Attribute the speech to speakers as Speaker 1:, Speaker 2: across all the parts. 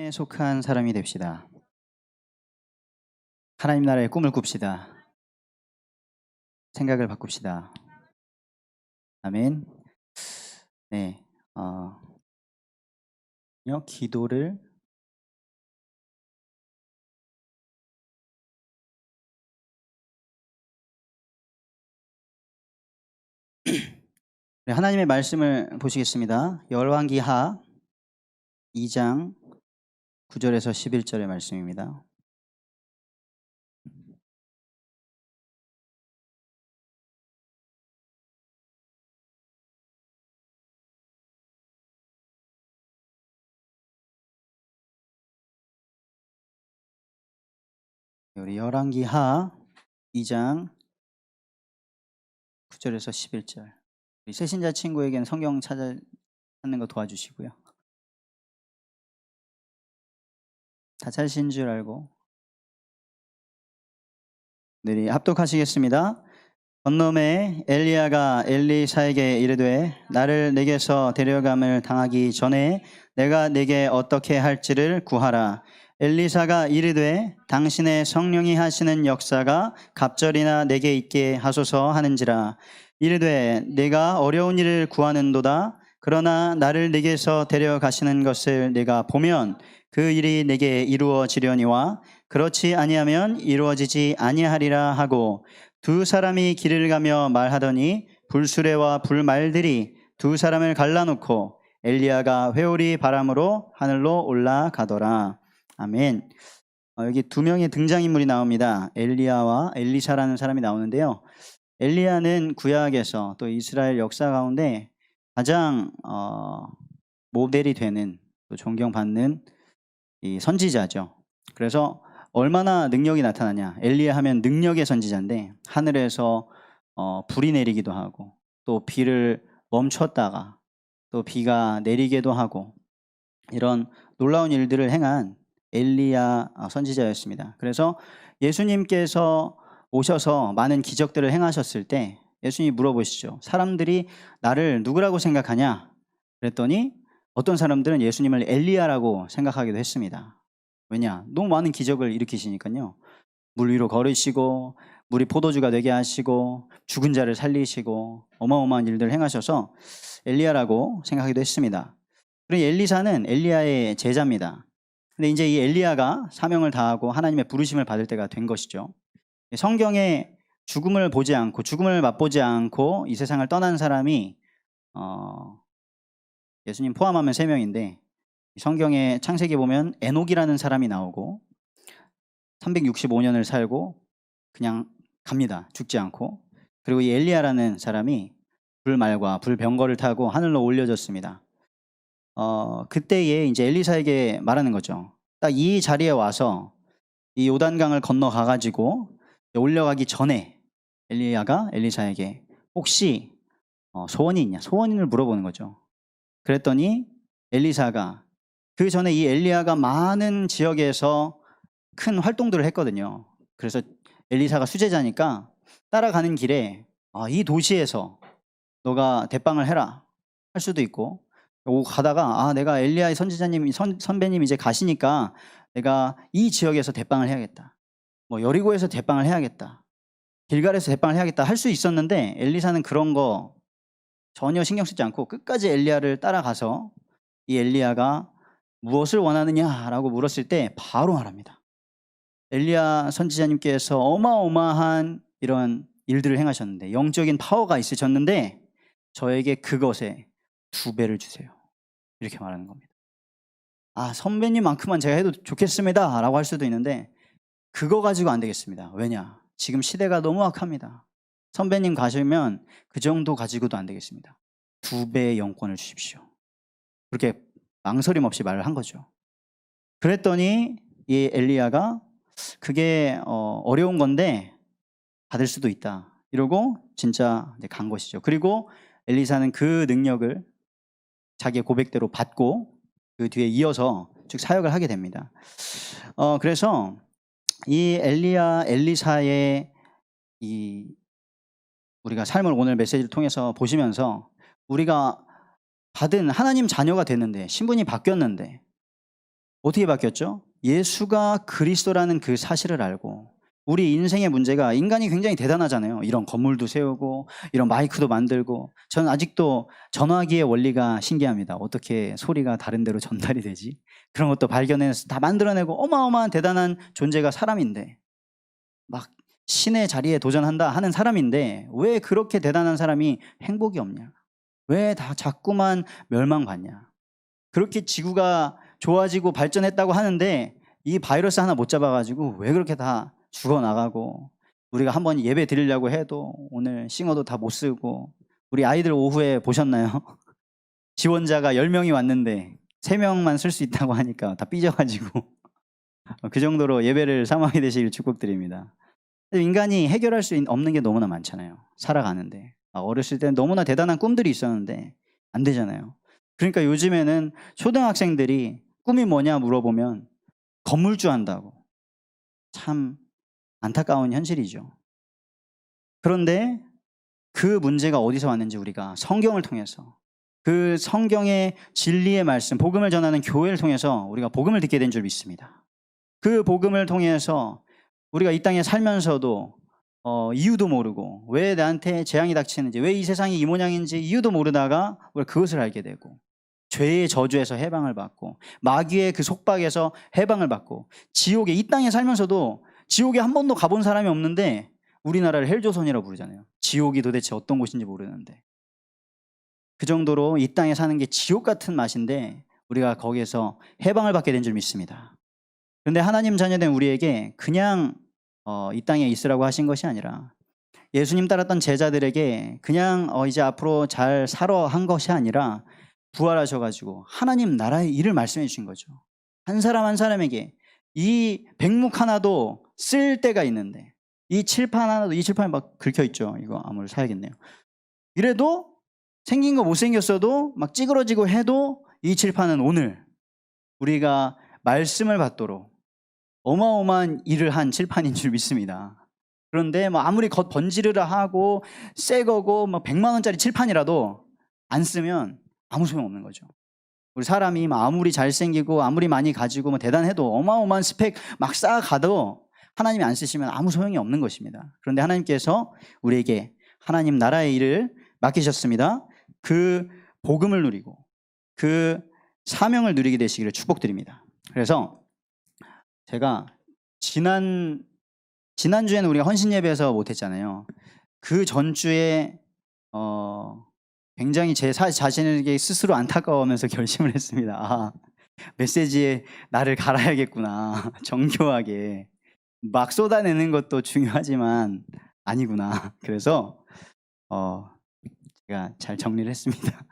Speaker 1: 에 속한 사람이 됩시다. 하나님 나라의 꿈을 꿉시다. 생각을 바꿉시다. 아멘. 네, 기도를 네, 하나님의 말씀을 보시겠습니다. 열왕기하 2장 9절에서 11절의 말씀입니다. 우리 열왕기하 2장 9절에서 11절. 우리 새신자 친구에게는 성경 찾는 거 도와주시고요. 다 찾으신 줄 알고 네, 합독하시겠습니다. 건너매 엘리야가 엘리사에게 이르되 나를 내게서 데려감을 당하기 전에 내가 내게 어떻게 할지를 구하라. 엘리사가 이르되 당신의 성령이 하시는 역사가 갑절이나 내게 있게 하소서 하는지라. 이르되 내가 어려운 일을 구하는도다. 그러나 나를 내게서 데려가시는 것을 내가 보면 그 일이 내게 이루어지려니와 그렇지 아니하면 이루어지지 아니하리라 하고 두 사람이 길을 가며 말하더니 불수레와 불말들이 두 사람을 갈라놓고 엘리야가 회오리 바람으로 하늘로 올라가더라. 아멘. 여기 두 명의 등장인물이 나옵니다. 엘리야와 엘리사라는 사람이 나오는데요. 엘리야는 구약에서 또 이스라엘 역사 가운데 가장 모델이 되는 또 존경받는 이 선지자죠. 그래서 얼마나 능력이 나타나냐. 엘리야 하면 능력의 선지자인데 하늘에서 불이 내리기도 하고 또 비를 멈췄다가 또 비가 내리기도 하고 이런 놀라운 일들을 행한 엘리야 선지자였습니다. 그래서 예수님께서 오셔서 많은 기적들을 행하셨을 때 예수님이 물어보시죠. 사람들이 나를 누구라고 생각하냐? 그랬더니 어떤 사람들은 예수님을 엘리야라고 생각하기도 했습니다. 왜냐? 너무 많은 기적을 일으키시니까요. 물 위로 걸으시고 물이 포도주가 되게 하시고 죽은 자를 살리시고 어마어마한 일들을 행하셔서 엘리야라고 생각하기도 했습니다. 그리고 엘리사는 엘리야의 제자입니다. 근데 이제 이 엘리야가 사명을 다하고 하나님의 부르심을 받을 때가 된 것이죠. 성경에 죽음을 보지 않고 죽음을 맛보지 않고 이 세상을 떠난 사람이 예수님 포함하면 3명인데 성경의 창세기 보면 에녹이라는 사람이 나오고 365년을 살고 그냥 갑니다. 죽지 않고. 그리고 이 엘리야라는 사람이 불말과 불병거를 타고 하늘로 올려졌습니다. 그때에 이제 엘리사에게 말하는 거죠. 딱 이 자리에 와서 이 요단강을 건너가 가지고 올려가기 전에 엘리야가 엘리사에게 혹시 소원이 있냐? 소원을 물어보는 거죠. 그랬더니 엘리사가 그 전에 이 엘리야가 많은 지역에서 큰 활동들을 했거든요. 그래서 엘리사가 수제자니까 따라가는 길에 이 도시에서 너가 대빵을 해라 할 수도 있고 오고 가다가 내가 엘리야의 선지자님 선배님 이제 가시니까 내가 이 지역에서 대빵을 해야겠다. 뭐 여리고에서 대빵을 해야겠다. 길갈에서 대빵을 해야겠다 할 수 있었는데 엘리사는 그런 거 전혀 신경 쓰지 않고 끝까지 엘리야를 따라가서 이 엘리야가 무엇을 원하느냐라고 물었을 때 바로 말합니다. 엘리야 선지자님께서 어마어마한 이런 일들을 행하셨는데 영적인 파워가 있으셨는데 저에게 그것에 2배를 주세요. 이렇게 말하는 겁니다. 선배님만큼만 제가 해도 좋겠습니다 라고 할 수도 있는데 그거 가지고 안 되겠습니다. 왜냐? 지금 시대가 너무 악합니다. 선배님 가시면 그 정도 가지고도 안 되겠습니다. 2배의 영권을 주십시오. 그렇게 망설임 없이 말을 한 거죠. 그랬더니 이 엘리야가 그게 어려운 건데 받을 수도 있다 이러고 진짜 간 것이죠. 그리고 엘리사는 그 능력을 자기의 고백대로 받고 그 뒤에 이어서 쭉 사역을 하게 됩니다. 그래서 이 엘리사의 이 우리가 삶을 오늘 메시지를 통해서 보시면서 우리가 받은 하나님 자녀가 됐는데 신분이 바뀌었는데 어떻게 바뀌었죠? 예수가 그리스도라는 그 사실을 알고 우리 인생의 문제가 인간이 굉장히 대단하잖아요. 이런 건물도 세우고 이런 마이크도 만들고 저는 아직도 전화기의 원리가 신기합니다. 어떻게 소리가 다른 데로 전달이 되지? 그런 것도 발견해서 다 만들어내고 어마어마한 대단한 존재가 사람인데 막 신의 자리에 도전한다 하는 사람인데 왜 그렇게 대단한 사람이 행복이 없냐? 왜 다 자꾸만 멸망받냐? 그렇게 지구가 좋아지고 발전했다고 하는데 이 바이러스 하나 못 잡아가지고 왜 그렇게 다 죽어나가고 우리가 한번 예배 드리려고 해도 오늘 싱어도 다 못 쓰고 우리 아이들 오후에 보셨나요? 지원자가 10명이 왔는데 3명만 쓸 수 있다고 하니까 다 삐져가지고 그 정도로 예배를 사모하게 되시길 축복드립니다. 인간이 해결할 수 없는 게 너무나 많잖아요. 살아가는데 어렸을 때는 너무나 대단한 꿈들이 있었는데 안 되잖아요. 그러니까 요즘에는 초등학생들이 꿈이 뭐냐 물어보면 건물주 한다고. 참 안타까운 현실이죠. 그런데 그 문제가 어디서 왔는지 우리가 성경을 통해서 그 성경의 진리의 말씀, 복음을 전하는 교회를 통해서 우리가 복음을 듣게 된 줄 믿습니다. 그 복음을 통해서 우리가 이 땅에 살면서도 이유도 모르고 왜 나한테 재앙이 닥치는지 왜 이 세상이 이 모양인지 이유도 모르다가 우리가 그것을 알게 되고 죄의 저주에서 해방을 받고 마귀의 그 속박에서 해방을 받고 지옥에 이 땅에 살면서도 지옥에 한 번도 가본 사람이 없는데 우리나라를 헬조선이라고 부르잖아요. 지옥이 도대체 어떤 곳인지 모르는데 그 정도로 이 땅에 사는 게 지옥 같은 맛인데 우리가 거기에서 해방을 받게 된 줄 믿습니다. 그런데 하나님 자녀된 우리에게 그냥 이 땅에 있으라고 하신 것이 아니라 예수님 따랐던 제자들에게 그냥 이제 앞으로 잘 살아 한 것이 아니라 부활하셔가지고 하나님 나라의 일을 말씀해 주신 거죠. 한 사람 한 사람에게 이 백묵 하나도 쓸 때가 있는데 이 칠판 하나도 이 칠판에 막 긁혀 있죠. 이거 아무리 사야겠네요. 이래도 생긴 거 못생겼어도 막 찌그러지고 해도 이 칠판은 오늘 우리가 말씀을 받도록 어마어마한 일을 한 칠판인 줄 믿습니다. 그런데 뭐 아무리 겉 번지르르 하고 새 거고 뭐 100만 원짜리 칠판이라도 안 쓰면 아무 소용 없는 거죠. 우리 사람이 아무리 잘생기고 아무리 많이 가지고 뭐 대단해도 어마어마한 스펙 막 쌓아가도 하나님이 안 쓰시면 아무 소용이 없는 것입니다. 그런데 하나님께서 우리에게 하나님 나라의 일을 맡기셨습니다. 그 복음을 누리고 그 사명을 누리게 되시기를 축복드립니다. 그래서 제가 지난주에는 우리가 헌신 예배에서 못했잖아요. 그 전주에 굉장히 제 자신에게 스스로 안타까워하면서 결심을 했습니다. 메시지에 나를 갈아야겠구나. 정교하게 막 쏟아내는 것도 중요하지만 아니구나. 그래서 제가 잘 정리를 했습니다.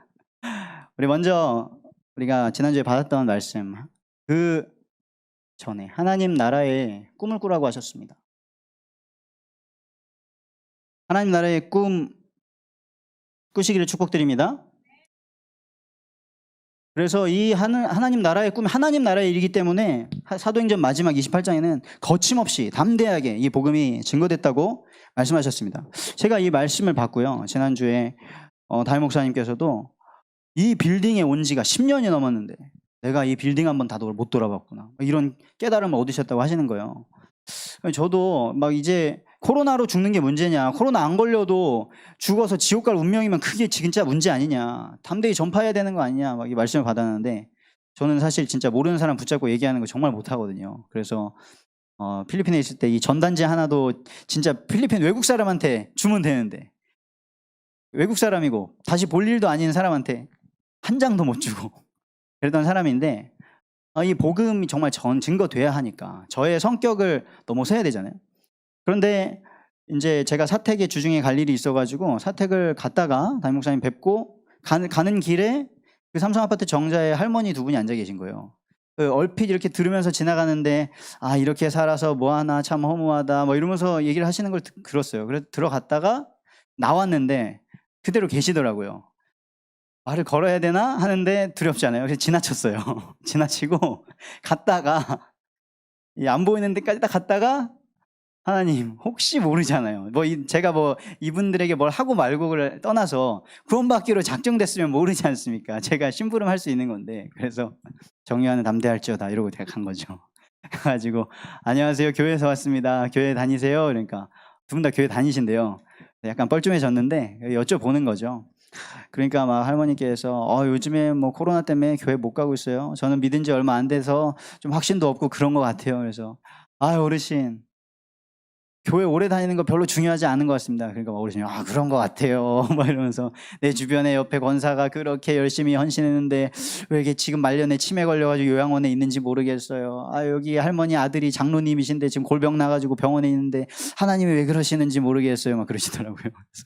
Speaker 1: 우리 먼저 우리가 지난주에 받았던 말씀 그 전에 하나님 나라의 꿈을 꾸라고 하셨습니다. 하나님 나라의 꿈 꾸시기를 축복드립니다. 그래서 이 하나님 나라의 꿈이 하나님 나라의 일이기 때문에 사도행전 마지막 28장에는 거침없이 담대하게 이 복음이 증거됐다고 말씀하셨습니다. 제가 이 말씀을 받고요. 지난주에 다임 목사님께서도 이 빌딩에 온 지가 10년이 넘었는데 내가 이 빌딩 한번 다 못 돌아봤구나. 이런 깨달음을 얻으셨다고 하시는 거예요. 저도 막 이제 코로나로 죽는 게 문제냐, 코로나 안 걸려도 죽어서 지옥 갈 운명이면 그게 진짜 문제 아니냐, 담대히 전파해야 되는 거 아니냐 막 이 말씀을 받았는데 저는 사실 진짜 모르는 사람 붙잡고 얘기하는 거 정말 못하거든요. 그래서 필리핀에 있을 때 이 전단지 하나도 진짜 필리핀 외국 사람한테 주면 되는데 외국 사람이고 다시 볼 일도 아닌 사람한테 한 장도 못 주고 그랬던 사람인데 이 복음이 정말 증거돼야 하니까 저의 성격을 넘어서야 되잖아요. 그런데 이제 제가 사택에 주중에 갈 일이 있어가지고 사택을 갔다가 담임 목사님 뵙고 가는 길에 그 삼성아파트 정자에 할머니 두 분이 앉아 계신 거예요. 얼핏 이렇게 들으면서 지나가는데 이렇게 살아서 뭐하나 참 허무하다 뭐 이러면서 얘기를 하시는 걸 들었어요. 그래서 들어갔다가 나왔는데 그대로 계시더라고요. 말을 걸어야 되나 하는데 두렵잖아요. 그래서 지나쳤어요. 지나치고 갔다가 안 보이는 데까지 딱 갔다가 하나님 혹시 모르잖아요. 제가 이분들에게 뭘 하고 말고를 떠나서 구원받기로 작정됐으면 모르지 않습니까? 제가 심부름할 수 있는 건데. 그래서 정의와는 담대할지어다 이러고 제가 간 거죠. 그래가지고 안녕하세요, 교회에서 왔습니다. 교회 다니세요? 그러니까 두 분 다 교회 다니신대요. 약간 뻘쭘해졌는데 여쭤보는 거죠. 그러니까 막 할머니께서 요즘에 코로나 때문에 교회 못 가고 있어요. 저는 믿은 지 얼마 안 돼서 좀 확신도 없고 그런 것 같아요. 그래서 어르신 교회 오래 다니는 거 별로 중요하지 않은 것 같습니다. 그러니까 어르신이 그런 것 같아요. 막 이러면서 내 주변에 옆에 권사가 그렇게 열심히 헌신했는데 왜 이게 지금 말년에 치매 걸려가지고 요양원에 있는지 모르겠어요. 여기 할머니 아들이 장로님이신데 지금 골병 나가지고 병원에 있는데 하나님이 왜 그러시는지 모르겠어요. 막 그러시더라고요. 그래서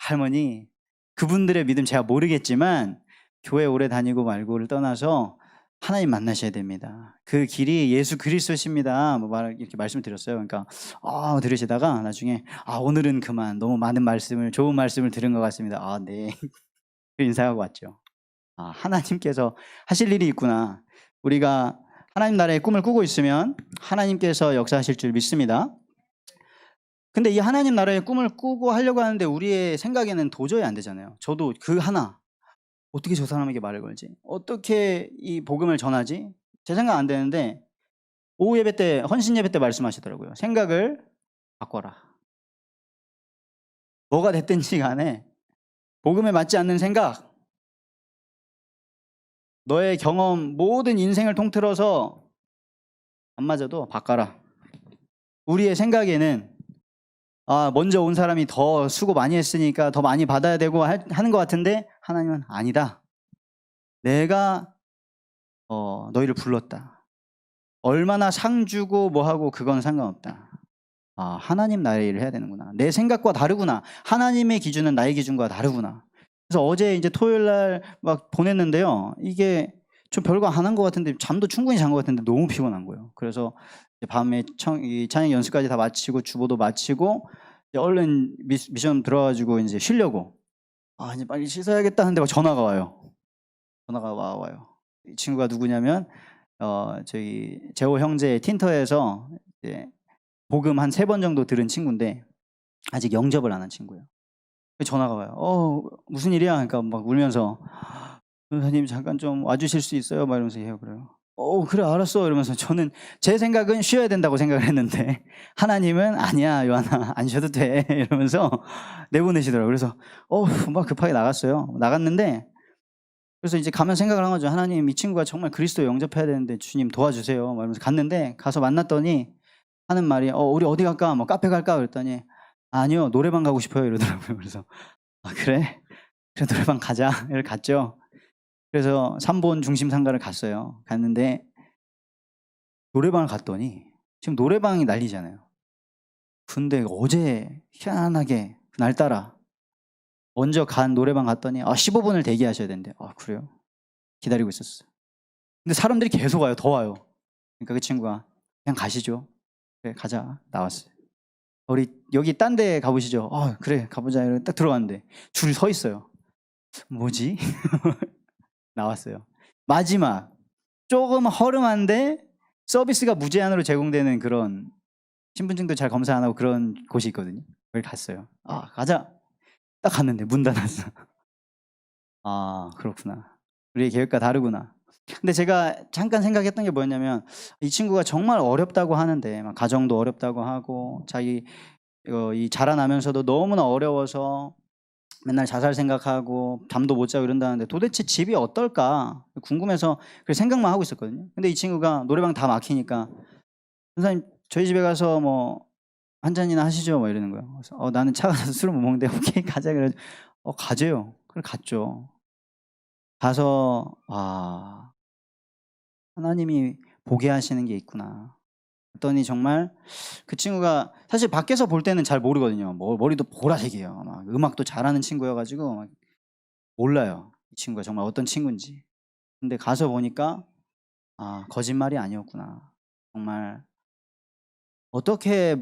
Speaker 1: 할머니, 그분들의 믿음 제가 모르겠지만 교회 오래 다니고 말고를 떠나서 하나님 만나셔야 됩니다. 그 길이 예수 그리스도십니다. 이렇게 말씀을 드렸어요. 그러니까 들으시다가 나중에 오늘은 그만, 너무 많은 말씀을, 좋은 말씀을 들은 것 같습니다. 네. 인사하고 왔죠. 하나님께서 하실 일이 있구나. 우리가 하나님 나라의 꿈을 꾸고 있으면 하나님께서 역사하실 줄 믿습니다. 근데 이 하나님 나라의 꿈을 꾸고 하려고 하는데 우리의 생각에는 도저히 안 되잖아요. 저도 그 하나, 어떻게 저 사람에게 말을 걸지? 어떻게 이 복음을 전하지? 제 생각 안 되는데 오후 예배 때, 헌신 예배 때 말씀하시더라고요. 생각을 바꿔라. 뭐가 됐든지 간에 복음에 맞지 않는 생각, 너의 경험, 모든 인생을 통틀어서 안 맞아도 바꿔라. 우리의 생각에는 먼저 온 사람이 더 수고 많이 했으니까 더 많이 받아야 되고 하는 것 같은데 하나님은 아니다. 내가 너희를 불렀다. 얼마나 상 주고 뭐하고 그건 상관없다. 하나님 나라의 일을 해야 되는구나. 내 생각과 다르구나. 하나님의 기준은 나의 기준과 다르구나. 그래서 어제 이제 토요일 날 막 보냈는데요. 이게 좀 별거 안 한 것 같은데 잠도 충분히 잔 것 같은데 너무 피곤한 거예요. 그래서 밤에 이 찬양 연습까지 다 마치고 주보도 마치고 이제 얼른 미션 들어가지고 이제 쉬려고. 이제 빨리 씻어야겠다 하는데 전화가 와요. 전화가 와요. 이 친구가 누구냐면 저희 재호 형제 틴터에서 이제 복음 한 3번 정도 들은 친구인데 아직 영접을 안 한 친구예요. 전화가 와요. 무슨 일이야? 그러니까 막 울면서 선생님 잠깐 좀 와주실 수 있어요? 막 이러면서 해요. 그래요. 그래 알았어. 이러면서 저는 제 생각은 쉬어야 된다고 생각을 했는데 하나님은 아니야 요한아 안 쉬어도 돼 이러면서 내보내시더라고요. 그래서 막 급하게 나갔어요. 나갔는데 그래서 이제 가면 생각을 한 거죠. 하나님 이 친구가 정말 그리스도 영접해야 되는데 주님 도와주세요. 막 이러면서 갔는데 가서 만났더니 하는 말이 우리 어디 갈까? 뭐 카페 갈까? 그랬더니 아니요 노래방 가고 싶어요 이러더라고요. 그래서 그래 노래방 가자 이렇게 갔죠. 그래서 3본 중심 상가를 갔어요. 갔는데 노래방을 갔더니 지금 노래방이 난리잖아요. 근데 어제 희한하게 그날따라 먼저 간 노래방 갔더니 15분을 대기하셔야 된대. 그래요? 기다리고 있었어요. 근데 사람들이 계속 와요. 더 와요. 그러니까 그 친구가 그냥 가시죠. 그래 가자. 나왔어요. 우리 여기 딴 데 가보시죠. 그래 가보자. 이러고 딱 들어갔는데 줄 서 있어요. 뭐지? 나왔어요. 마지막 조금 허름한데 서비스가 무제한으로 제공되는 그런 신분증도 잘 검사 안 하고 그런 곳이 있거든요. 거기 갔어요. 가자. 딱 갔는데 문 닫았어. 그렇구나. 우리의 계획과 다르구나. 근데 제가 잠깐 생각했던 게 뭐였냐면 이 친구가 정말 어렵다고 하는데 막 가정도 어렵다고 하고 자기 이 자라나면서도 너무나 어려워서 맨날 자살 생각하고 잠도 못 자고 이런다는데 도대체 집이 어떨까 궁금해서 그 생각만 하고 있었거든요. 근데 이 친구가 노래방 다 막히니까 선생님 저희 집에 가서 뭐 한 잔이나 하시죠 뭐 이러는 거예요. 그래서 나는 차가 나서 술을 못 먹는데 오케이 가자 그래 가재요. 그래 갔죠. 가서 하나님이 보게 하시는 게 있구나. 그랬더니 정말 그 친구가 사실 밖에서 볼 때는 잘 모르거든요. 머리도 보라색이에요. 막 음악도 잘하는 친구여가지고 막 몰라요. 이 친구가 정말 어떤 친구인지. 근데 가서 보니까 거짓말이 아니었구나. 정말 어떻게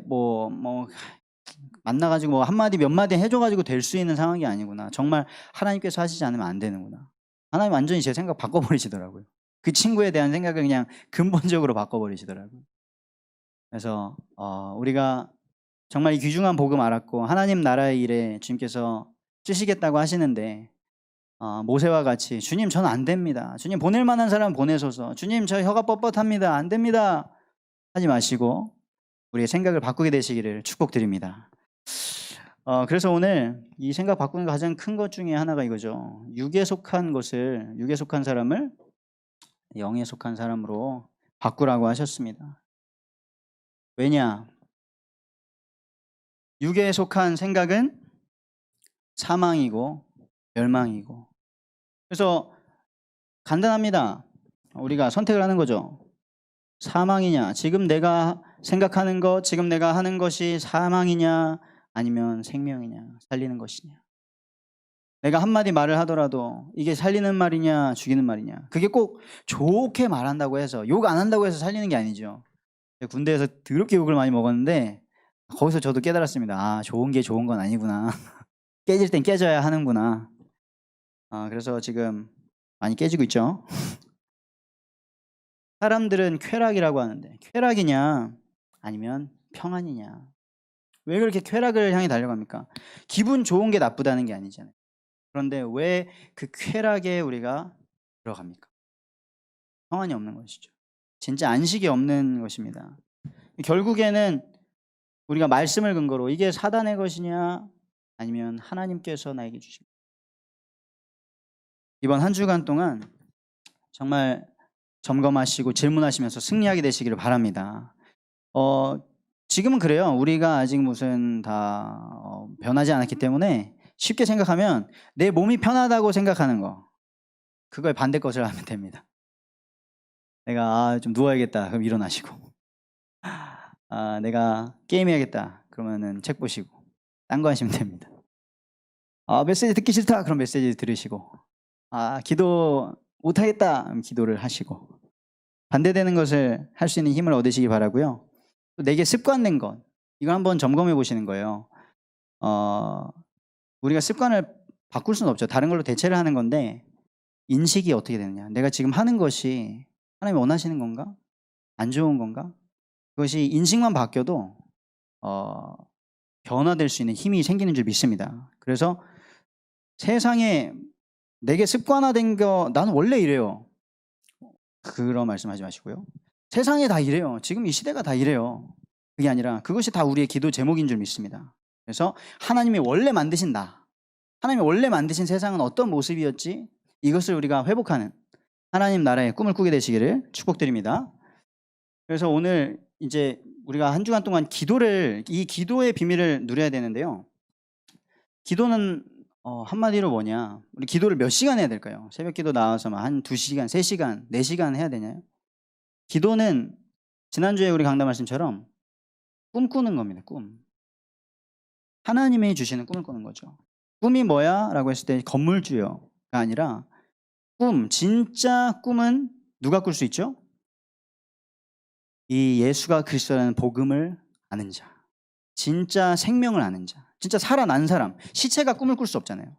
Speaker 1: 만나가지고 뭐 한마디 몇 마디 해줘가지고 될 수 있는 상황이 아니구나. 정말 하나님께서 하시지 않으면 안 되는구나. 하나님 완전히 제 생각 바꿔버리시더라고요. 그 친구에 대한 생각을 그냥 근본적으로 바꿔버리시더라고요. 그래서 우리가 정말 이 귀중한 복음 알았고 하나님 나라의 일에 주님께서 쓰시겠다고 하시는데 모세와 같이 주님 전 안 됩니다. 주님 보낼 만한 사람 보내소서. 주님 저 혀가 뻣뻣합니다. 안 됩니다. 하지 마시고 우리의 생각을 바꾸게 되시기를 축복드립니다. 그래서 오늘 이 생각 바꾸는 가장 큰 것 중에 하나가 이거죠. 육에 속한 사람을 영에 속한 사람으로 바꾸라고 하셨습니다. 왜냐? 육에 속한 생각은 사망이고 멸망이고. 그래서 간단합니다. 우리가 선택을 하는 거죠. 사망이냐, 지금 내가 생각하는 것, 지금 내가 하는 것이 사망이냐 아니면 생명이냐, 살리는 것이냐. 내가 한마디 말을 하더라도 이게 살리는 말이냐 죽이는 말이냐. 그게 꼭 좋게 말한다고 해서, 욕 안 한다고 해서 살리는 게 아니죠. 군대에서 더럽게 욕을 많이 먹었는데 거기서 저도 깨달았습니다. 좋은 게 좋은 건 아니구나. 깨질 땐 깨져야 하는구나. 그래서 지금 많이 깨지고 있죠. 사람들은 쾌락이라고 하는데 쾌락이냐 아니면 평안이냐. 왜 그렇게 쾌락을 향해 달려갑니까? 기분 좋은 게 나쁘다는 게 아니잖아요. 그런데 왜 그 쾌락에 우리가 들어갑니까? 평안이 없는 것이죠. 진짜 안식이 없는 것입니다. 결국에는 우리가 말씀을 근거로 이게 사단의 것이냐 아니면 하나님께서 나에게 주십니다. 이번 한 주간 동안 정말 점검하시고 질문하시면서 승리하게 되시기를 바랍니다. 지금은 그래요. 우리가 아직 무슨 다 변하지 않았기 때문에 쉽게 생각하면 내 몸이 편하다고 생각하는 거, 그거의 반대 것을 하면 됩니다. 내가 좀 누워야겠다 그럼 일어나시고, 내가 게임해야겠다 그러면은 책 보시고 딴 거 하시면 됩니다. 메시지 듣기 싫다 그럼 메시지 들으시고, 기도 못하겠다 그럼 기도를 하시고, 반대되는 것을 할 수 있는 힘을 얻으시기 바라고요. 또 내게 습관된 것, 이거 한번 점검해 보시는 거예요. 우리가 습관을 바꿀 수는 없죠. 다른 걸로 대체를 하는 건데 인식이 어떻게 되느냐. 내가 지금 하는 것이 하나님이 원하시는 건가? 안 좋은 건가? 그것이 인식만 바뀌어도 변화될 수 있는 힘이 생기는 줄 믿습니다. 그래서 세상에 내게 습관화된 거, 나는 원래 이래요. 그런 말씀하지 마시고요. 세상에 다 이래요. 지금 이 시대가 다 이래요. 그게 아니라 그것이 다 우리의 기도 제목인 줄 믿습니다. 그래서 하나님이 원래 만드신 하나님이 원래 만드신 세상은 어떤 모습이었지? 이것을 우리가 회복하는 하나님 나라의 꿈을 꾸게 되시기를 축복드립니다. 그래서 오늘 이제 우리가 한 주간 동안 이 기도의 비밀을 누려야 되는데요. 기도는 한마디로 뭐냐? 우리 기도를 몇 시간 해야 될까요? 새벽 기도 나와서 한 2시간, 3시간, 4시간 해야 되나요? 기도는 지난주에 우리 강단 말씀처럼 꿈꾸는 겁니다. 꿈. 하나님이 주시는 꿈을 꾸는 거죠. 꿈이 뭐야? 라고 했을 때 건물주요가 아니라 진짜 꿈은 누가 꿀 수 있죠? 이 예수가 그리스도라는 복음을 아는 자, 진짜 생명을 아는 자, 진짜 살아난 사람. 시체가 꿈을 꿀 수 없잖아요.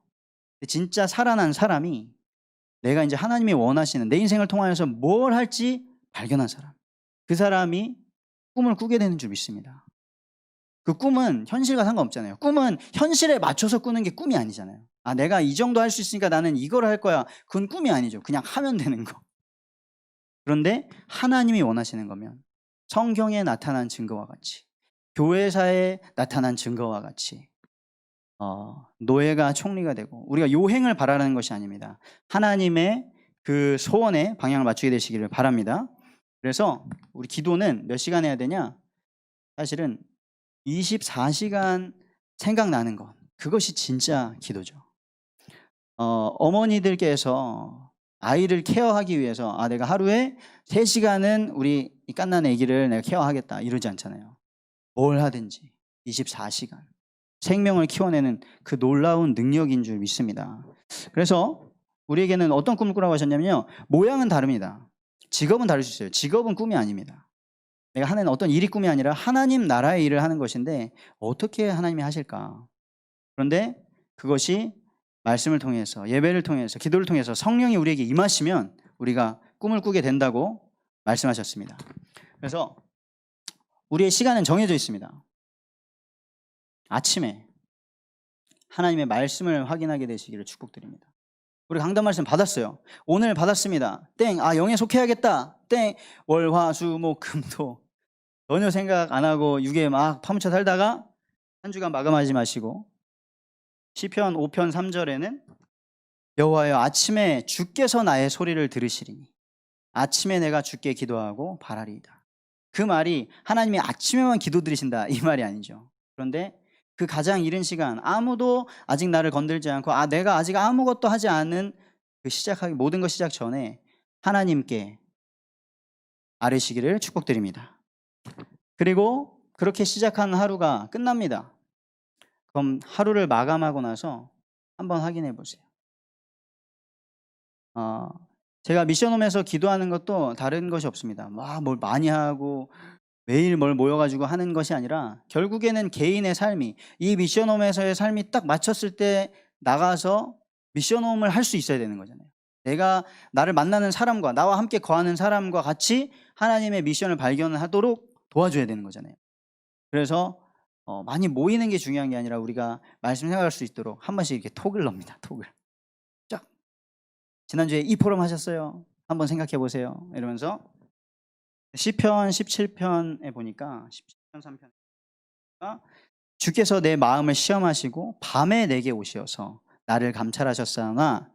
Speaker 1: 진짜 살아난 사람이 내가 이제 하나님이 원하시는 내 인생을 통하여서 뭘 할지 발견한 사람, 그 사람이 꿈을 꾸게 되는 줄 믿습니다. 그 꿈은 현실과 상관없잖아요. 꿈은 현실에 맞춰서 꾸는 게 꿈이 아니잖아요. 내가 이 정도 할 수 있으니까 나는 이걸 할 거야. 그건 꿈이 아니죠. 그냥 하면 되는 거. 그런데 하나님이 원하시는 거면 성경에 나타난 증거와 같이, 교회사에 나타난 증거와 같이 노예가 총리가 되고, 우리가 요행을 바라는 것이 아닙니다. 하나님의 그 소원에 방향을 맞추게 되시기를 바랍니다. 그래서 우리 기도는 몇 시간 해야 되냐? 사실은 24시간 생각나는 것, 그것이 진짜 기도죠. 어머니들께서 아이를 케어하기 위해서 내가 하루에 3시간은 우리 이 갓난 아기를 내가 케어하겠다 이러지 않잖아요. 뭘 하든지 24시간 생명을 키워내는 그 놀라운 능력인 줄 믿습니다. 그래서 우리에게는 어떤 꿈을 꾸라고 하셨냐면요, 모양은 다릅니다. 직업은 다를 수 있어요. 직업은 꿈이 아닙니다. 내가 하는 어떤 일이 꿈이 아니라 하나님 나라의 일을 하는 것인데 어떻게 하나님이 하실까? 그런데 그것이 말씀을 통해서, 예배를 통해서, 기도를 통해서 성령이 우리에게 임하시면 우리가 꿈을 꾸게 된다고 말씀하셨습니다. 그래서 우리의 시간은 정해져 있습니다. 아침에 하나님의 말씀을 확인하게 되시기를 축복드립니다. 우리 강단 말씀 받았어요. 오늘 받았습니다. 땡. 영에 속해야겠다. 땡. 월, 화, 수, 목, 금토. 전혀 생각 안 하고 육에 막 파묻혀 살다가 한 주간 마감하지 마시고 시편 5편 3절에는 여호와여 아침에 주께서 나의 소리를 들으시리니 아침에 내가 주께 기도하고 바라리이다. 그 말이 하나님이 아침에만 기도 들으신다 이 말이 아니죠. 그런데 그 가장 이른 시간 아무도 아직 나를 건들지 않고 내가 아직 아무것도 하지 않은 그 시작하기 모든 것 시작 전에 하나님께 아뢰시기를 축복드립니다. 그리고 그렇게 시작한 하루가 끝납니다. 그럼 하루를 마감하고 나서 한번 확인해 보세요. 제가 미션홈에서 기도하는 것도 다른 것이 없습니다. 뭘 많이 하고 매일 뭘 모여가지고 하는 것이 아니라 결국에는 개인의 삶이 이 미션홈에서의 삶이 딱 맞췄을 때 나가서 미션홈을 할 수 있어야 되는 거잖아요. 내가 나를 만나는 사람과 나와 함께 거하는 사람과 같이 하나님의 미션을 발견하도록 도와줘야 되는 거잖아요. 그래서 많이 모이는 게 중요한 게 아니라 우리가 말씀 생각할 수 있도록 한 번씩 이렇게 톡을 넣습니다. 톡을 쫙. 지난주에 이 포럼 하셨어요. 한번 생각해 보세요. 이러면서 시편 17편에 보니까 17편 3편 주께서 내 마음을 시험하시고 밤에 내게 오시어서 나를 감찰하셨사오나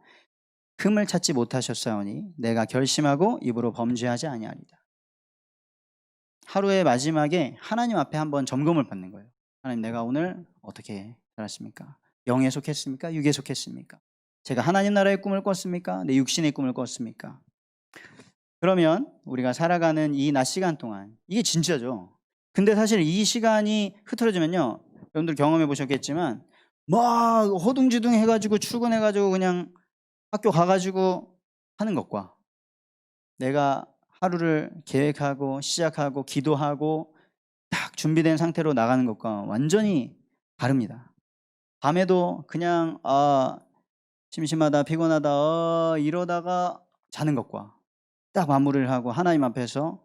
Speaker 1: 흠을 찾지 못하셨사오니 내가 결심하고 입으로 범죄하지 아니하리다. 하루의 마지막에 하나님 앞에 한번 점검을 받는 거예요. 하나님, 내가 오늘 어떻게 살았습니까? 영에 속했습니까? 육에 속했습니까? 제가 하나님 나라의 꿈을 꿨습니까? 내 육신의 꿈을 꿨습니까? 그러면 우리가 살아가는 이 낮 시간 동안 이게 진짜죠. 근데 사실 이 시간이 흐트러지면요, 여러분들 경험해 보셨겠지만 막 허둥지둥 해가지고 출근해가지고 그냥 학교 가가지고 하는 것과 내가 하루를 계획하고 시작하고 기도하고 딱 준비된 상태로 나가는 것과 완전히 다릅니다. 밤에도 그냥 심심하다 피곤하다 이러다가 자는 것과 딱 마무리를 하고 하나님 앞에서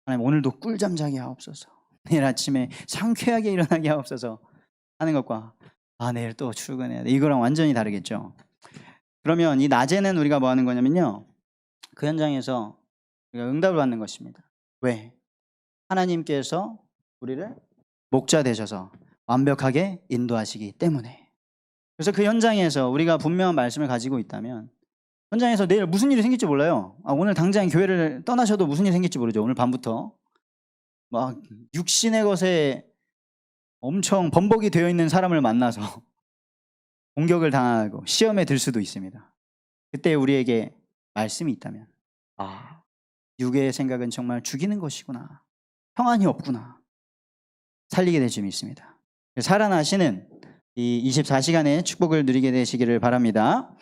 Speaker 1: 하나님 오늘도 꿀잠 자게 하옵소서, 내일 아침에 상쾌하게 일어나게 하옵소서 하는 것과 내일 또 출근해야 돼 이거랑 완전히 다르겠죠. 그러면 이 낮에는 우리가 뭐 하는 거냐면요, 그 현장에서 우리가 응답을 받는 것입니다. 왜? 하나님께서 우리를 목자 되셔서 완벽하게 인도하시기 때문에. 그래서 그 현장에서 우리가 분명한 말씀을 가지고 있다면 현장에서 내일 무슨 일이 생길지 몰라요. 오늘 당장 교회를 떠나셔도 무슨 일이 생길지 모르죠. 오늘 밤부터 막 육신의 것에 엄청 범벅이 되어 있는 사람을 만나서 공격을 당하고 시험에 들 수도 있습니다. 그때 우리에게 말씀이 있다면 육의 생각은 정말 죽이는 것이구나, 평안이 없구나, 살리게 될 줄 믿습니다. 살아나시는 이 24시간의 축복을 누리게 되시기를 바랍니다.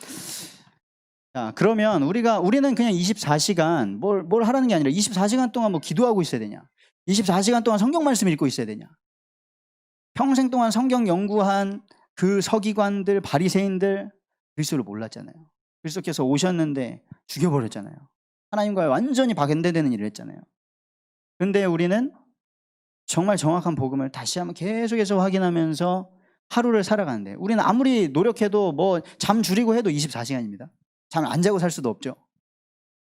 Speaker 1: 자, 그러면 우리는 그냥 24시간 뭘 하라는 게 아니라 24시간 동안 뭐 기도하고 있어야 되냐, 24시간 동안 성경 말씀 읽고 있어야 되냐, 평생 동안 성경 연구한 그 서기관들 바리새인들 그리스도를 몰랐잖아요. 그리스도께서 오셨는데 죽여버렸잖아요. 하나님과 완전히 반대되는 일을 했잖아요. 그런데 우리는 정말 정확한 복음을 다시 한번 계속해서 확인하면서 하루를 살아가는데, 우리는 아무리 노력해도 뭐 잠 줄이고 해도 24시간입니다. 잠을 안 자고 살 수도 없죠.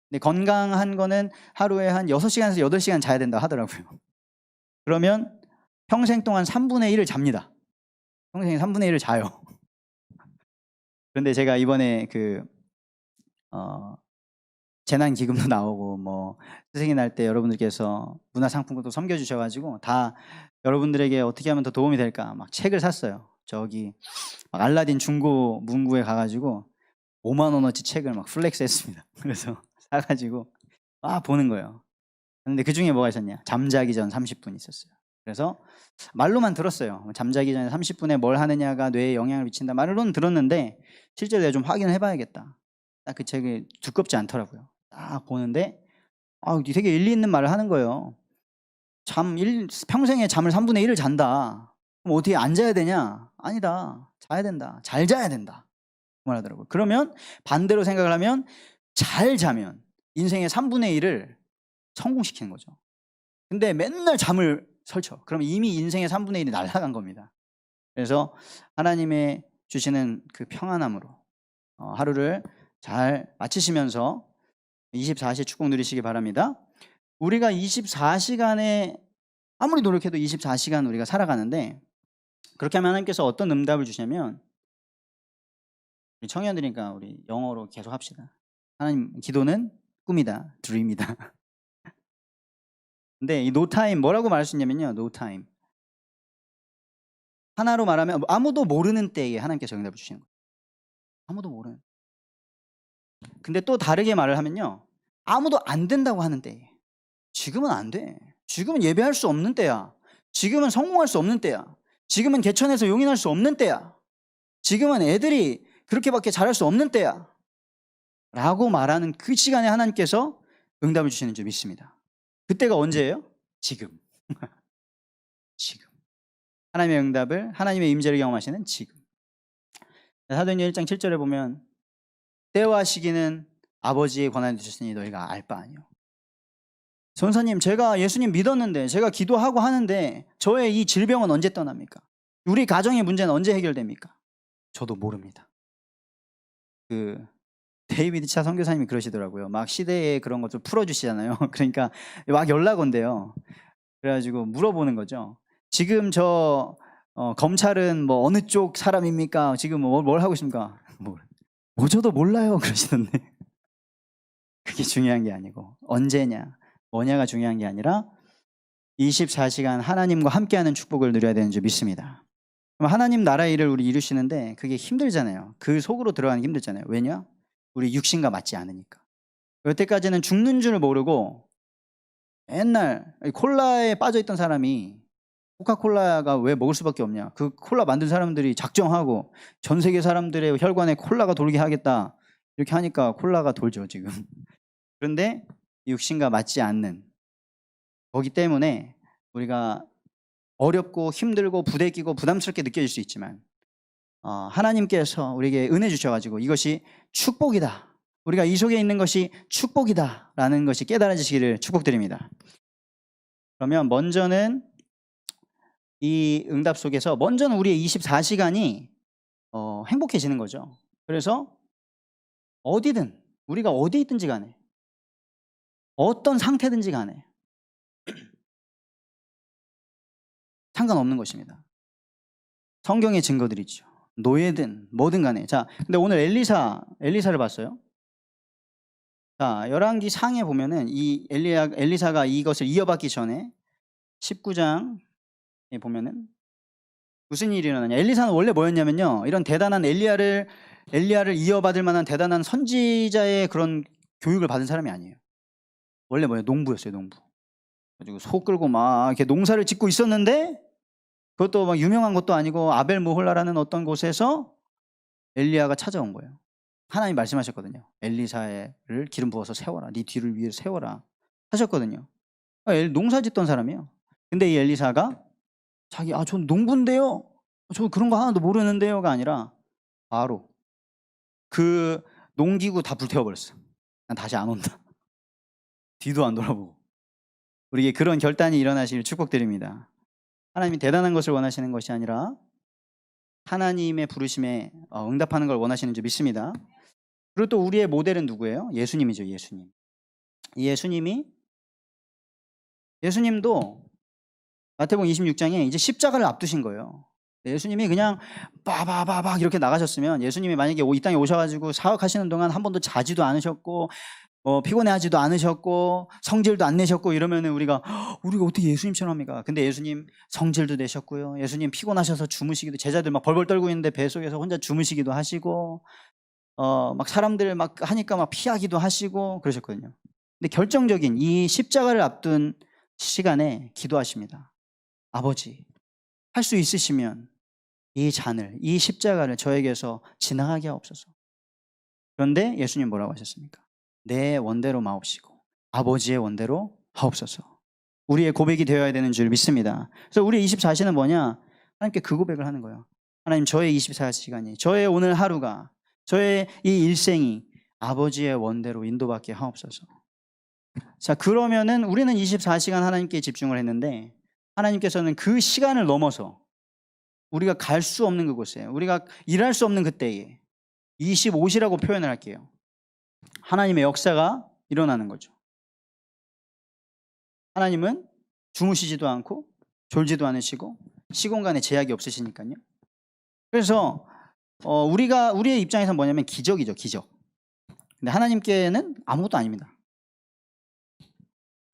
Speaker 1: 근데 건강한 거는 하루에 한 6시간에서 8시간 자야 된다 하더라고요. 그러면 평생 동안 3분의 1을 잡니다. 평생 3분의 1을 자요. 그런데 제가 이번에 재난기금도 나오고 뭐 스승이 날 때 여러분들께서 문화상품권도 섬겨주셔가지고 다 여러분들에게 어떻게 하면 더 도움이 될까 막 책을 샀어요. 저기 막 알라딘 중고 문구에 가가지고 5만 원어치 책을 막 플렉스 했습니다. 그래서 사가지고 보는 거예요. 근데 그 중에 뭐가 있었냐, 잠자기 전 30분 있었어요. 그래서 말로만 들었어요. 잠자기 전에 30분에 뭘 하느냐가 뇌에 영향을 미친다 말로는 들었는데 실제로 내가 좀 확인을 해봐야겠다. 딱 그 책이 두껍지 않더라고요. 딱 보는데 되게 일리 있는 말을 하는 거예요. 평생에 잠을 3분의 1을 잔다. 그럼 어떻게 안 자야 되냐? 아니다. 자야 된다. 잘 자야 된다. 그 말 하더라고요. 그러면 반대로 생각을 하면 잘 자면 인생의 3분의 1을 성공시키는 거죠. 근데 맨날 잠을 설쳐. 그럼 이미 인생의 3분의 1이 날아간 겁니다. 그래서 하나님의 주시는 그 평안함으로 하루를 잘 마치시면서 24시 축복 누리시기 바랍니다. 우리가 24시간에 아무리 노력해도 24시간 우리가 살아가는데, 그렇게 하면 하나님께서 어떤 응답을 주시냐면, 우리 청년들이니까 우리 영어로 계속 합시다. 하나님, 기도는 꿈이다, 드림이다. 근데 이 no time 뭐라고 말할 수 있냐면요, no time. 하나로 말하면 아무도 모르는 때에 하나님께서 응답을 주시는 거예요. 아무도 모르는. 근데 또 다르게 말을 하면요, 아무도 안 된다고 하는 때에. 지금은 안 돼. 지금은 예배할 수 없는 때야. 지금은 성공할 수 없는 때야. 지금은 개천에서 용인할 수 없는 때야. 지금은 애들이 그렇게밖에 잘할 수 없는 때야. 라고 말하는 그 시간에 하나님께서 응답을 주시는 줄 믿습니다. 그때가 언제예요? 지금. 지금. 하나님의 응답을, 하나님의 임재를 경험하시는 지금. 사도행전 1장 7절에 보면 때와 시기는 아버지의 권한이 주셨으니 너희가 알 바 아니요. 전사님, 제가 예수님 믿었는데, 제가 기도하고 하는데 저의 이 질병은 언제 떠납니까? 우리 가정의 문제는 언제 해결됩니까? 저도 모릅니다. 데이비드 차 선교사님이 그러시더라고요. 막 시대의 그런 것들 풀어주시잖아요. 그러니까 막 연락 온대요. 그래가지고 물어보는 거죠. 지금 저 검찰은 뭐 어느 쪽 사람입니까? 지금 뭘 하고 있습니까? 뭐 저도 몰라요. 그러시던데. 그게 중요한 게 아니고 언제냐, 뭐냐가 중요한 게 아니라 24시간 하나님과 함께하는 축복을 누려야 되는 줄 믿습니다. 그럼 하나님 나라의 일을 우리 이루시는데 그게 힘들잖아요. 그 속으로 들어가는 게 힘들잖아요. 왜냐? 우리 육신과 맞지 않으니까. 여태까지는 죽는 줄 모르고 맨날 콜라에 빠져있던 사람이 코카콜라가 왜 먹을 수밖에 없냐, 그 콜라 만든 사람들이 작정하고 전 세계 사람들의 혈관에 콜라가 돌게 하겠다 이렇게 하니까 콜라가 돌죠 지금. 그런데 육신과 맞지 않는 거기 때문에 우리가 어렵고 힘들고 부대끼고 부담스럽게 느껴질 수 있지만 하나님께서 우리에게 은혜 주셔가지고 이것이 축복이다, 우리가 이 속에 있는 것이 축복이다 라는 것이 깨달아지시기를 축복드립니다. 그러면 먼저는 이 응답 속에서 먼저는 우리의 24시간이 행복해지는 거죠. 그래서 어디든, 우리가 어디 있든지 간에 어떤 상태든지 간에 상관없는 것입니다. 성경의 증거들이죠. 노예든 뭐든 간에. 자, 근데 오늘 엘리사를 봤어요. 자, 열왕기 상에 보면은 이 엘리사가 이것을 이어받기 전에 19장에 보면은 무슨 일이 일어나냐. 엘리사는 원래 뭐였냐면요, 이런 대단한 엘리야를 이어받을 만한 대단한 선지자의 그런 교육을 받은 사람이 아니에요. 원래 뭐예요? 농부였어요, 농부. 그리고 소 끌고 막 이렇게 농사를 짓고 있었는데, 그것도 막 유명한 것도 아니고 아벨 모홀라라는 어떤 곳에서 엘리야가 찾아온 거예요. 하나님 말씀하셨거든요. 엘리사를 기름 부어서 세워라. 네 뒤를 위해 세워라 하셨거든요. 농사 짓던 사람이에요. 근데 이 엘리사가 자기 전 농부인데요, 저 그런 거 하나도 모르는데요가 아니라 바로 그 농기구 다 불태워버렸어. 난 다시 안 온다. 뒤도 안 돌아보고. 우리에게 그런 결단이 일어나시길 축복드립니다. 하나님이 대단한 것을 원하시는 것이 아니라 하나님의 부르심에 응답하는 걸 원하시는 줄 믿습니다. 그리고 또 우리의 모델은 누구예요? 예수님이죠. 예수님도 마태복음 26장에 이제 십자가를 앞두신 거예요. 예수님이 그냥 빠바바박 이렇게 나가셨으면, 예수님이 만약에 이 땅에 오셔가지고 사역하시는 동안 한 번도 자지도 않으셨고 피곤해하지도 않으셨고 성질도 안 내셨고 이러면 우리가 어떻게 예수님처럼 합니까? 근데 예수님 성질도 내셨고요, 예수님 피곤하셔서 주무시기도, 제자들 막 벌벌 떨고 있는데 뱃속에서 혼자 주무시기도 하시고 막 사람들 막 하니까 막 피하기도 하시고 그러셨거든요. 근데 결정적인 이 십자가를 앞둔 시간에 기도하십니다. 아버지, 할 수 있으시면 이 잔을, 이 십자가를 저에게서 지나가게 하옵소서. 그런데 예수님 뭐라고 하셨습니까? 내 원대로 마옵시고 아버지의 원대로 하옵소서. 우리의 고백이 되어야 되는 줄 믿습니다. 그래서 우리의 24시는 뭐냐? 하나님께 그 고백을 하는 거예요. 하나님, 저의 24시간이, 저의 오늘 하루가, 저의 이 일생이 아버지의 원대로 인도받게 하옵소서. 자, 그러면은 우리는 24시간 하나님께 집중을 했는데 하나님께서는 그 시간을 넘어서 우리가 갈 수 없는 그곳에, 우리가 일할 수 없는 그때에 25시라고 표현을 할게요. 하나님의 역사가 일어나는 거죠. 하나님은 주무시지도 않고 졸지도 않으시고 시공간에 제약이 없으시니까요. 그래서 우리의 입장에서 뭐냐면 기적이죠, 기적. 근데 하나님께는 아무것도 아닙니다.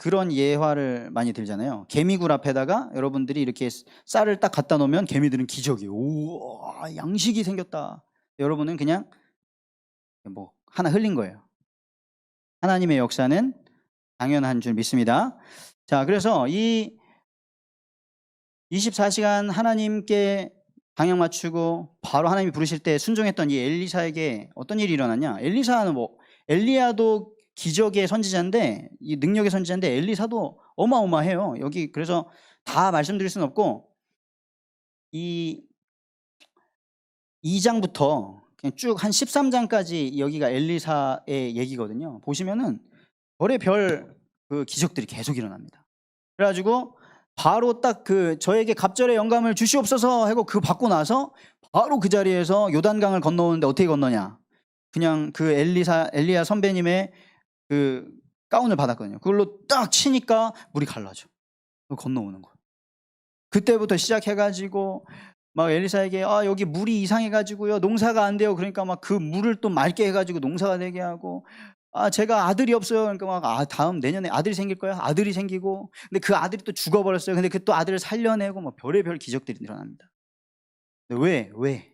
Speaker 1: 그런 예화를 많이 들잖아요. 개미굴 앞에다가 여러분들이 이렇게 쌀을 딱 갖다 놓으면 개미들은 기적이에요. 우와, 양식이 생겼다. 여러분은 그냥 뭐 하나 흘린 거예요. 하나님의 역사는 당연한 줄 믿습니다. 자, 그래서 이 24시간 하나님께 방향 맞추고 바로 하나님이 부르실 때 순종했던 이 엘리사에게 어떤 일이 일어났냐? 엘리사는 엘리야도 기적의 선지자인데, 이 능력의 선지자인데 엘리사도 어마어마해요. 여기 그래서 다 말씀드릴 수는 없고 이 2장부터 그냥 쭉 한 13장까지 여기가 엘리사의 얘기거든요. 보시면은 별의별 그 기적들이 계속 일어납니다. 그래가지고 바로 딱 저에게 갑절의 영감을 주시옵소서 하고 받고 나서 바로 그 자리에서 요단강을 건너오는데 어떻게 건너냐? 그냥 엘리야 선배님의 그 가운을 받았거든요. 그걸로 딱 치니까 물이 갈라져. 건너오는 거. 그때부터 시작해가지고 막 엘리사에게 여기 물이 이상해가지고요 농사가 안 돼요. 그러니까 막 그 물을 또 맑게 해가지고 농사가 되게 하고, 제가 아들이 없어요. 그러니까 막 다음 내년에 아들이 생길 거야. 아들이 생기고, 근데 그 아들이 또 죽어버렸어요. 근데 그 또 아들을 살려내고 뭐 별의별 기적들이 일어납니다. 왜?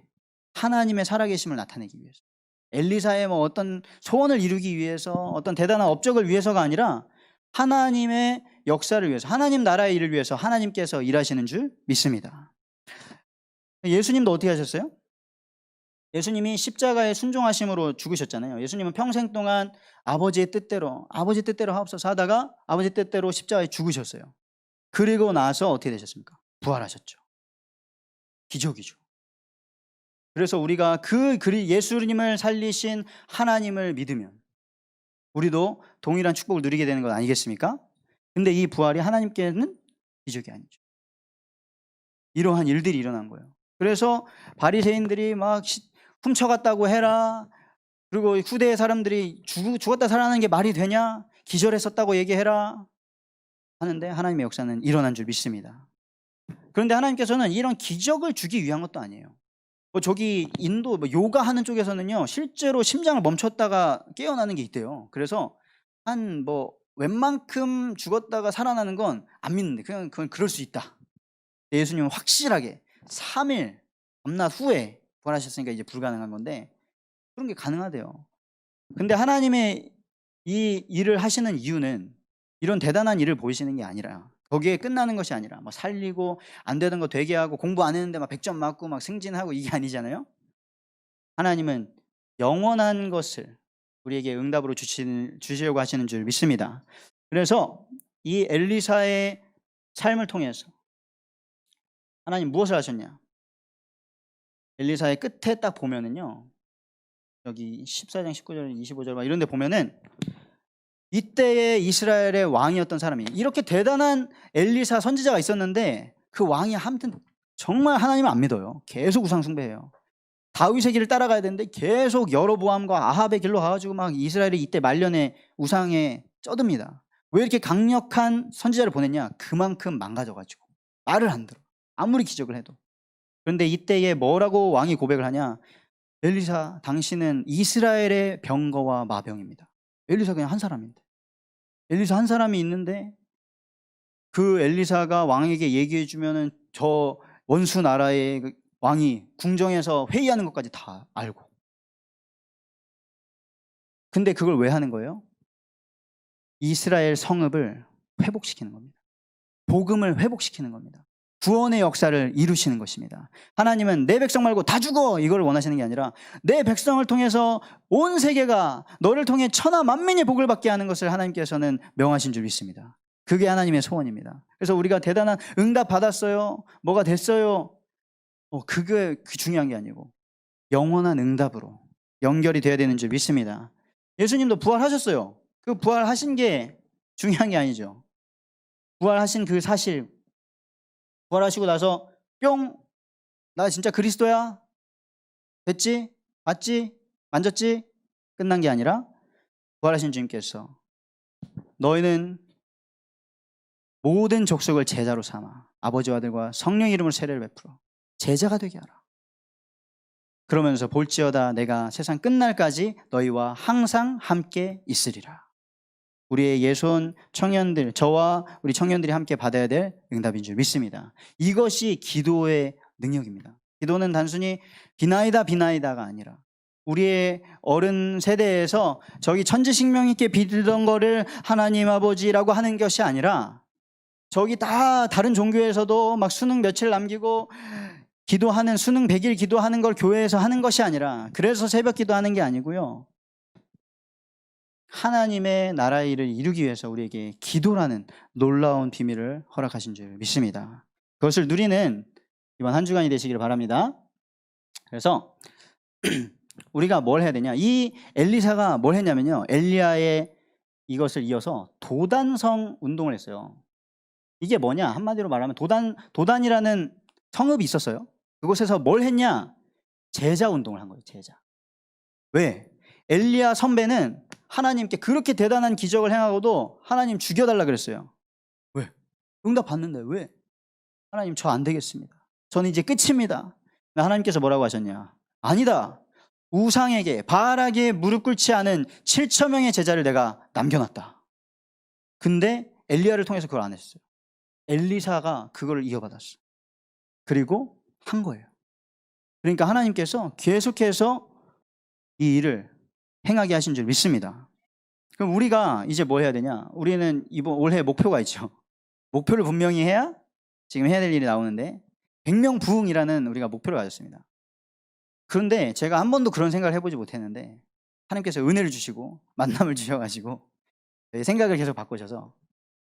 Speaker 1: 하나님의 살아계심을 나타내기 위해서. 엘리사의 뭐 어떤 소원을 이루기 위해서, 어떤 대단한 업적을 위해서가 아니라 하나님의 역사를 위해서, 하나님 나라의 일을 위해서 하나님께서 일하시는 줄 믿습니다. 예수님도 어떻게 하셨어요? 예수님이 십자가에 순종하심으로 죽으셨잖아요. 예수님은 평생 동안 아버지 뜻대로 하옵소서 하다가 아버지 뜻대로 십자가에 죽으셨어요. 그리고 나서 어떻게 되셨습니까? 부활하셨죠. 기적이죠. 그래서 우리가 예수님을 살리신 하나님을 믿으면 우리도 동일한 축복을 누리게 되는 것 아니겠습니까? 근데 이 부활이 하나님께는 기적이 아니죠. 이러한 일들이 일어난 거예요. 그래서 바리새인들이 막 훔쳐갔다고 해라. 그리고 후대의 사람들이 죽었다 살아나는 게 말이 되냐? 기절했었다고 얘기해라. 하는데 하나님의 역사는 일어난 줄 믿습니다. 그런데 하나님께서는 이런 기적을 주기 위한 것도 아니에요. 저기 인도 요가하는 쪽에서는요 실제로 심장을 멈췄다가 깨어나는 게 있대요. 그래서 웬만큼 죽었다가 살아나는 건 안 믿는데 그건 그럴 수 있다. 예수님은 확실하게 3일 밤낮 후에 부활하셨으니까 이제 불가능한 건데 그런 게 가능하대요. 근데 하나님의 이 일을 하시는 이유는 이런 대단한 일을 보이시는 게 아니라, 거기에 끝나는 것이 아니라 막 살리고 안 되던 거 되게 하고 공부 안 했는데 막 100점 맞고 막 승진하고 이게 아니잖아요. 하나님은 영원한 것을 우리에게 응답으로 주시려고 하시는 줄 믿습니다. 그래서 이 엘리사의 삶을 통해서 하나님 무엇을 하셨냐? 엘리사의 끝에 딱 보면은요 여기 14장 19절 25절 막 이런 데 보면은 이때에 이스라엘의 왕이었던 사람이, 이렇게 대단한 엘리사 선지자가 있었는데 그 왕이 아무튼 정말 하나님을 안 믿어요. 계속 우상 숭배해요. 다윗의 길을 따라가야 되는데 계속 여로보암과 아합의 길로 가가지고 막 이스라엘이 이때 말년에 우상에 쩌듭니다. 왜 이렇게 강력한 선지자를 보냈냐? 그만큼 망가져가지고 말을 안 들어. 아무리 기적을 해도. 그런데 이때에 뭐라고 왕이 고백을 하냐? 엘리사, 당신은 이스라엘의 병거와 마병입니다. 엘리사 그냥 한 사람인데, 엘리사 한 사람이 있는데 그 엘리사가 왕에게 얘기해 주면은 저 원수 나라의 왕이 궁정에서 회의하는 것까지 다 알고. 근데 그걸 왜 하는 거예요? 이스라엘 성읍을 회복시키는 겁니다. 복음을 회복시키는 겁니다. 구원의 역사를 이루시는 것입니다. 하나님은 내 백성 말고 다 죽어 이걸 원하시는 게 아니라 내 백성을 통해서 온 세계가 너를 통해 천하 만민이 복을 받게 하는 것을 하나님께서는 명하신 줄 믿습니다. 그게 하나님의 소원입니다. 그래서 우리가 대단한 응답 받았어요, 뭐가 됐어요, 그게 중요한 게 아니고 영원한 응답으로 연결이 돼야 되는 줄 믿습니다. 예수님도 부활하셨어요. 그 부활하신 게 중요한 게 아니죠. 부활하신 그 사실, 부활하시고 나서 뿅 나 진짜 그리스도야? 됐지? 맞지? 만졌지? 끝난 게 아니라 부활하신 주님께서 너희는 모든 족속을 제자로 삼아 아버지와 아들과 성령 이름으로 세례를 베풀어 제자가 되게 하라. 그러면서 볼지어다 내가 세상 끝날까지 너희와 항상 함께 있으리라. 우리의 예손 청년들, 저와 우리 청년들이 함께 받아야 될 응답인 줄 믿습니다. 이것이 기도의 능력입니다. 기도는 단순히 비나이다가 아니라 우리의 어른 세대에서 저기 천지식명 있게 빌던 거를 하나님 아버지라고 하는 것이 아니라 저기 다 다른 종교에서도 막 수능 며칠 남기고 기도하는 수능 100일 기도하는 걸 교회에서 하는 것이 아니라 그래서 새벽 기도하는 게 아니고요. 하나님의 나라의 일을 이루기 위해서 우리에게 기도라는 놀라운 비밀을 허락하신 줄 믿습니다. 그것을 누리는 이번 한 주간이 되시기를 바랍니다. 그래서 우리가 뭘 해야 되냐? 이 엘리사가 뭘 했냐면요. 엘리야의 이것을 이어서 도단성 운동을 했어요. 이게 뭐냐? 한마디로 말하면 도단이라는 성읍이 있었어요. 그곳에서 뭘 했냐? 제자 운동을 한 거예요. 제자. 왜? 엘리야 선배는 하나님께 그렇게 대단한 기적을 행하고도 하나님 죽여달라 그랬어요. 왜? 응답 받는데 왜? 하나님 저 안 되겠습니다. 저는 이제 끝입니다. 하나님께서 뭐라고 하셨냐? 아니다. 우상에게 바알에게 무릎 꿇지 않은 7천 명의 제자를 내가 남겨놨다. 근데 엘리야를 통해서 그걸 안 했어요. 엘리사가 그걸 이어받았어요. 그리고 한 거예요. 그러니까 하나님께서 계속해서 이 일을 행하게 하신 줄 믿습니다. 그럼 우리가 이제 뭐 해야 되냐? 우리는 이번 올해 목표가 있죠. 목표를 분명히 해야 지금 해야 될 일이 나오는데 100명 부흥이라는 우리가 목표를 가졌습니다. 그런데 제가 한 번도 그런 생각을 해보지 못했는데 하나님께서 은혜를 주시고 만남을 주셔가지고 생각을 계속 바꾸셔서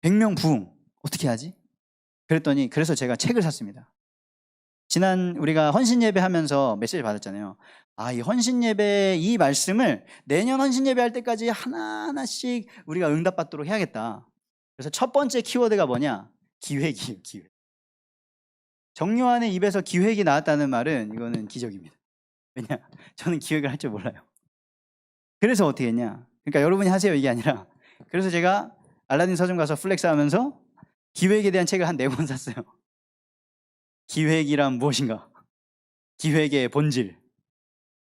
Speaker 1: 100명 부흥 어떻게 하지? 그랬더니 그래서 제가 책을 샀습니다. 지난 우리가 헌신예배 하면서 메시지 받았잖아요. 이 헌신예배 이 말씀을 내년 헌신예배 할 때까지 하나하나씩 우리가 응답받도록 해야겠다. 그래서 첫 번째 키워드가 뭐냐? 기획이에요. 기획. 정요한의 입에서 기획이 나왔다는 말은 이거는 기적입니다. 왜냐? 저는 기획을 할 줄 몰라요. 그래서 어떻게 했냐? 그러니까 여러분이 하세요 이게 아니라 그래서 제가 알라딘 서점 가서 플렉스 하면서 기획에 대한 책을 한 4권 샀어요. 기획이란 무엇인가? 기획의 본질.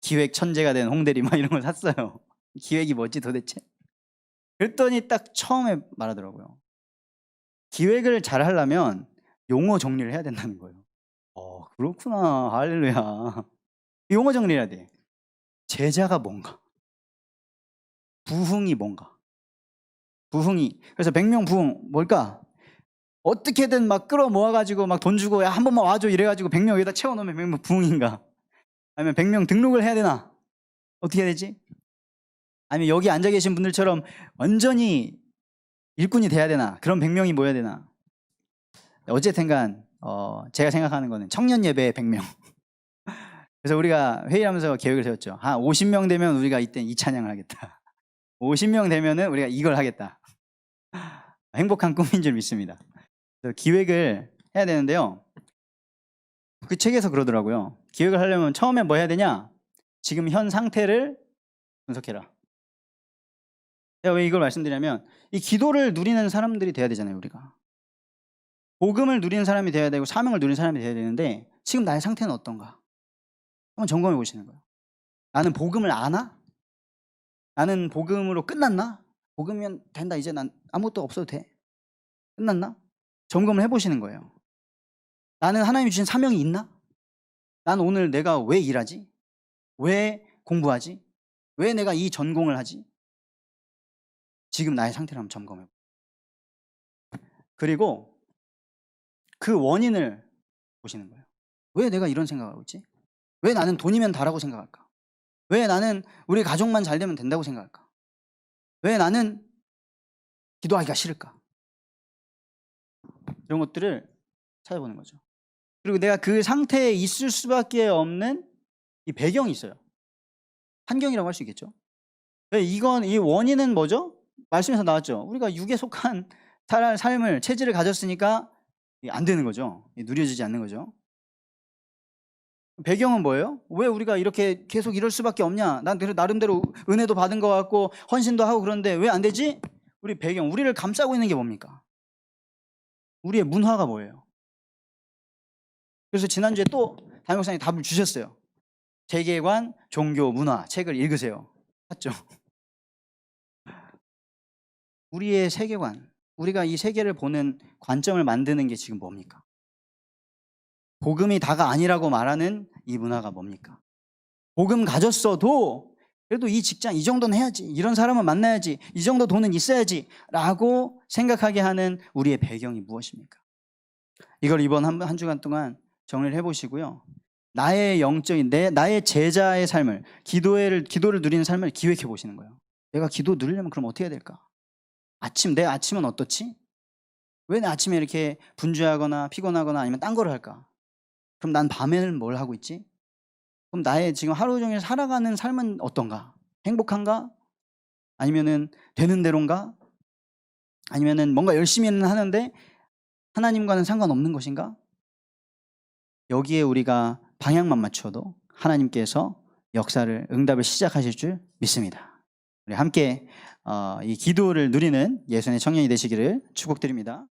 Speaker 1: 기획 천재가 된 홍대리 막 이런 걸 샀어요. 기획이 뭐지 도대체? 그랬더니 딱 처음에 말하더라고요. 기획을 잘 하려면 용어 정리를 해야 된다는 거예요. 그렇구나. 할렐루야. 용어 정리를 해야 돼. 제자가 뭔가? 부흥이 뭔가? 부흥이. 그래서 100명 부흥 뭘까? 어떻게든 막 끌어모아가지고 막 돈 주고 야 한 번만 와줘 이래가지고 100명 여기다 채워놓으면 100명 부흥인가? 아니면 100명 등록을 해야 되나? 어떻게 해야 되지? 아니면 여기 앉아 계신 분들처럼 완전히 일꾼이 돼야 되나? 그런 100명이 모여야 되나? 어쨌든간 제가 생각하는 거는 청년 예배 100명. 그래서 우리가 회의하면서 계획을 세웠죠. 한 50명 되면 우리가 이때 이 찬양을 하겠다. 50명 되면은 우리가 이걸 하겠다. 행복한 꿈인 줄 믿습니다. 그래서 기획을 해야 되는데요. 그 책에서 그러더라고요. 기획을 하려면 처음에 뭐 해야 되냐? 지금 현 상태를 분석해라. 제가 왜 이걸 말씀드리냐면 이 기도를 누리는 사람들이 돼야 되잖아요. 우리가 복음을 누리는 사람이 돼야 되고 사명을 누리는 사람이 돼야 되는데 지금 나의 상태는 어떤가? 한번 점검해 보시는 거예요. 나는 복음을 아나? 나는 복음으로 끝났나? 복음이면 된다. 이제 난 아무것도 없어도 돼. 끝났나? 점검을 해보시는 거예요. 나는 하나님이 주신 사명이 있나? 나는 오늘 내가 왜 일하지? 왜 공부하지? 왜 내가 이 전공을 하지? 지금 나의 상태를 한번 점검해. 그리고 그 원인을 보시는 거예요. 왜 내가 이런 생각을 하고 있지? 왜 나는 돈이면 다라고 생각할까? 왜 나는 우리 가족만 잘 되면 된다고 생각할까? 왜 나는 기도하기가 싫을까? 이런 것들을 찾아보는 거죠. 그리고 내가 그 상태에 있을 수밖에 없는 이 배경이 있어요. 환경이라고 할 수 있겠죠. 이 원인은 뭐죠? 말씀에서 나왔죠. 우리가 육에 속한 삶을 체질을 가졌으니까 안 되는 거죠. 누려지지 않는 거죠. 배경은 뭐예요? 왜 우리가 이렇게 계속 이럴 수밖에 없냐? 난 나름대로 은혜도 받은 것 같고 헌신도 하고 그런데 왜 안 되지? 우리 배경, 우리를 감싸고 있는 게 뭡니까? 우리의 문화가 뭐예요? 그래서 지난주에 또 담임 목사님이 답을 주셨어요. 세계관, 종교, 문화 책을 읽으세요. 맞죠? 우리의 세계관, 우리가 이 세계를 보는 관점을 만드는 게 지금 뭡니까? 복음이 다가 아니라고 말하는 이 문화가 뭡니까? 복음 가졌어도 그래도 이 직장 이 정도는 해야지, 이런 사람은 만나야지, 이 정도 돈은 있어야지 라고 생각하게 하는 우리의 배경이 무엇입니까? 이걸 이번 한 주간 동안 정리를 해보시고요. 나의 영적인 나의 제자의 삶을, 기도를 누리는 삶을 기획해 보시는 거예요. 내가 기도 누리려면 그럼 어떻게 해야 될까? 내 아침은 어떻지? 왜 내 아침에 이렇게 분주하거나 피곤하거나 아니면 딴 거를 할까? 그럼 난 밤에는 뭘 하고 있지? 그럼 나의 지금 하루 종일 살아가는 삶은 어떤가? 행복한가? 아니면은 되는 대로인가? 아니면은 뭔가 열심히는 하는데 하나님과는 상관없는 것인가? 여기에 우리가 방향만 맞춰도 하나님께서 응답을 시작하실 줄 믿습니다. 우리 함께 이 기도를 누리는 예수님의 청년이 되시기를 축복드립니다.